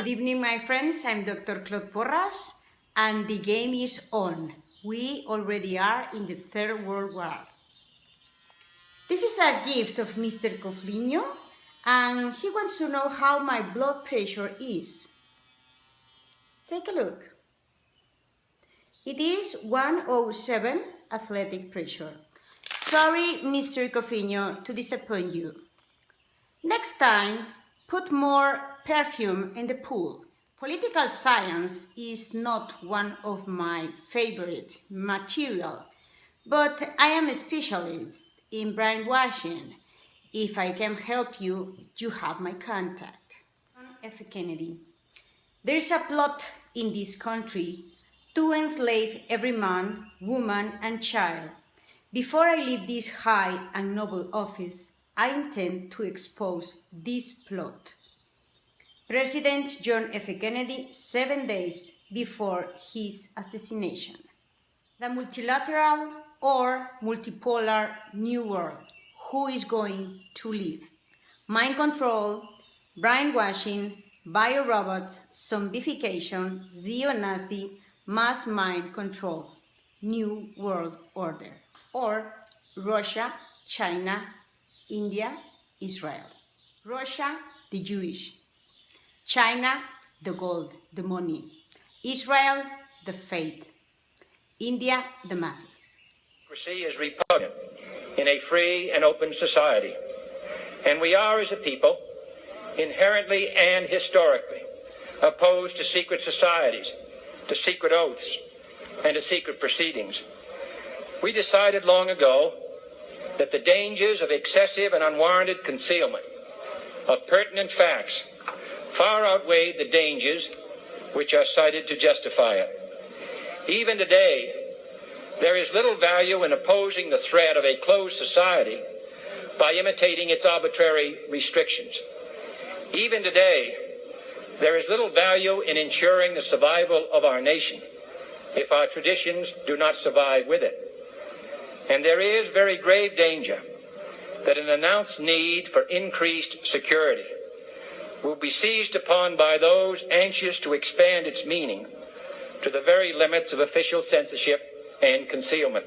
Good evening, my friends. I'm Dr. Claude Porras, and the game is on. We already are in the Third World War. This is a gift of Mr. Coflinho, and he wants to know how my blood pressure is. Take a look. It is 107 athletic pressure. Sorry, Mr. Coflinho, to disappoint you. Next time, put more perfume in the pool. Political science is not one of my favorite material, but I am a specialist in brainwashing. If I can help you, you have my contact. John F. Kennedy. There is a plot in this country to enslave every man, woman, and child. Before I leave this high and noble office, I intend to expose this plot. President John F. Kennedy, 7 days before his assassination. The multilateral or multipolar new world. Who is going to lead? Mind control, brainwashing, biorobots, zombification, Zionazi, mass mind control, new world order. Or Russia, China, India, Israel. Russia, the Jewish. China, the gold, the money. Israel, the faith. India, the masses. Democracy is repugnant in a free and open society. And we are, as a people, inherently and historically opposed to secret societies, to secret oaths, and to secret proceedings. We decided long ago that the dangers of excessive and unwarranted concealment of pertinent facts far outweighed the dangers which are cited to justify it. Even today, there is little value in opposing the threat of a closed society by imitating its arbitrary restrictions. Even today, there is little value in ensuring the survival of our nation if our traditions do not survive with it. And there is very grave danger that an announced need for increased security will be seized upon by those anxious to expand its meaning to the very limits of official censorship and concealment.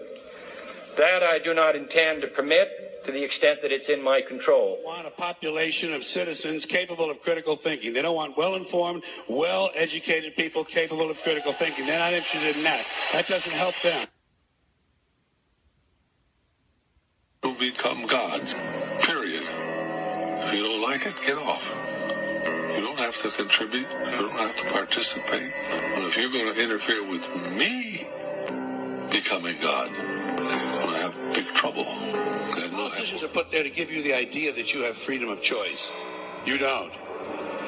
That I do not intend to permit to the extent that it's in my control. They want a population of citizens capable of critical thinking. They don't want well-informed, well-educated people capable of critical thinking. They're not interested in that. That doesn't help them. To become gods, period. If you don't like it, get off. You don't have to contribute. You don't have to participate. But if you're going to interfere with me becoming God, you're going to have big trouble. Politicians are put there to give you the idea that you have freedom of choice. You don't.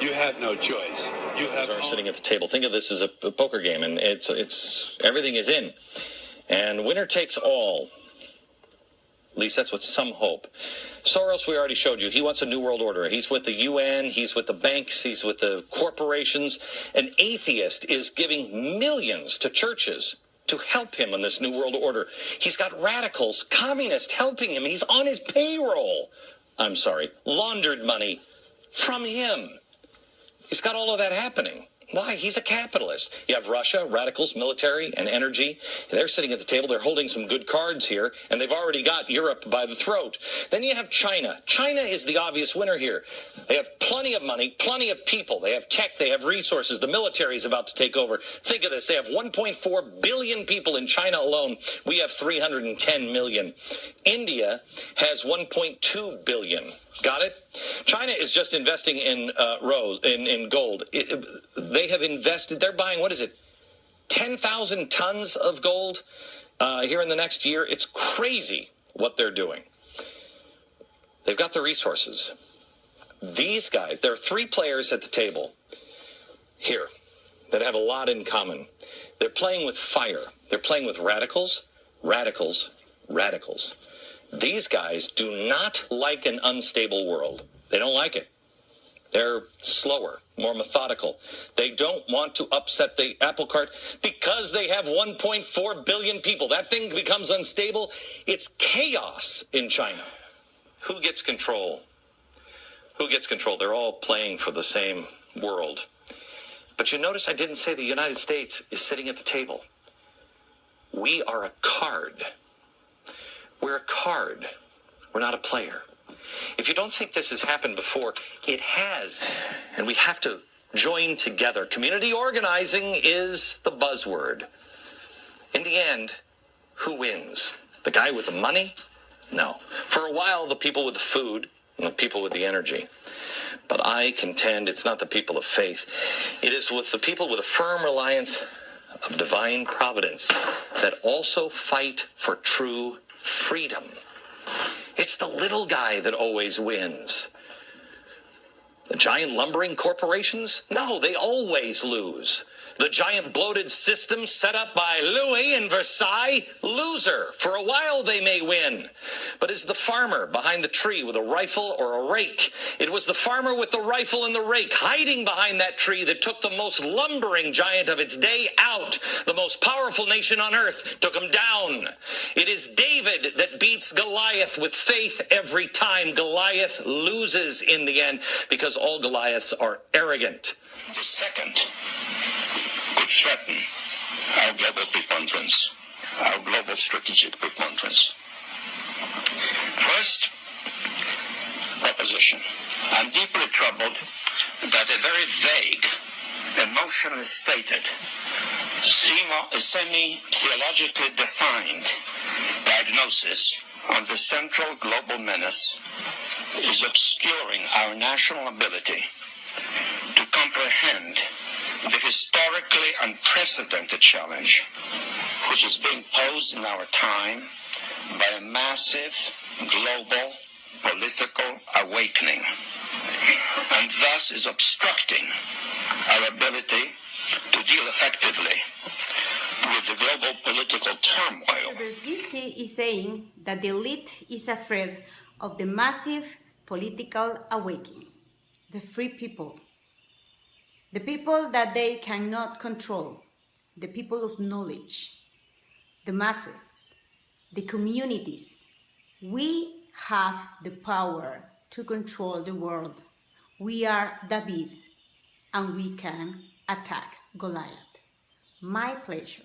You have no choice. You have are sitting at the table. Think of this as a poker game, and it's everything is in, and winner takes all. At least that's what some hope. Soros, we already showed you. He wants a new world order. He's with the UN. He's with the banks. He's with the corporations. An atheist is giving millions to churches to help him in this new world order. He's got radicals, communists helping him. He's on his payroll. Laundered money from him. He's got all of that happening. Why? He's a capitalist. You have Russia, radicals, military, and energy. They're sitting at the table. They're holding some good cards here, and they've already got Europe by the throat. Then you have China. China is the obvious winner here. They have plenty of money, plenty of people. They have tech. They have resources. The military is about to take over. Think of this. They have 1.4 billion people in China alone. We have 310 million. India has 1.2 billion. Got it? China is just investing in gold. They have invested, they're buying, 10,000 tons of gold here in the next year. It's crazy what they're doing. They've got the resources. These guys, there are three players at the table here that have a lot in common. They're playing with fire. They're playing with radicals. These guys do not like an unstable world. They don't like it. They're slower, more methodical. They don't want to upset the apple cart because they have 1.4 billion people. That thing becomes unstable. It's chaos in China. Who gets control? They're all playing for the same world. But you notice I didn't say the United States is sitting at the table. We are a card. We're a card. We're not a player. If you don't think this has happened before, it has. And we have to join together. Community organizing is the buzzword. In the end, who wins? The guy with the money? No. For a while, the people with the food and the people with the energy. But I contend it's not the people of faith. It is with the people with a firm reliance of divine providence that also fight for true freedom. It's the little guy that always wins. The giant lumbering corporations? No, they always lose. The giant bloated system set up by Louis in Versailles? Loser. For a while they may win. But is the farmer behind the tree with a rifle or a rake? It was the farmer with the rifle and the rake hiding behind that tree that took the most lumbering giant of its day out. The most powerful nation on earth took him down. It is David that beats Goliath with faith every time. Goliath loses in the end because all Goliaths are arrogant. The second could threaten our global preponderance, our global strategic preponderance. First, opposition. I'm deeply troubled that a very vague, emotionally stated, semi-theologically defined diagnosis of the central global menace is obscuring our national ability to comprehend the historically unprecedented challenge which is being posed in our time by a massive global political awakening, and thus is obstructing our ability to deal effectively with the global political turmoil. Brzezinski is saying that the elite is afraid of the massive political awakening, the free people, the people that they cannot control, the people of knowledge, the masses, the communities. We have the power to control the world. We are David, and we can attack Goliath. My pleasure.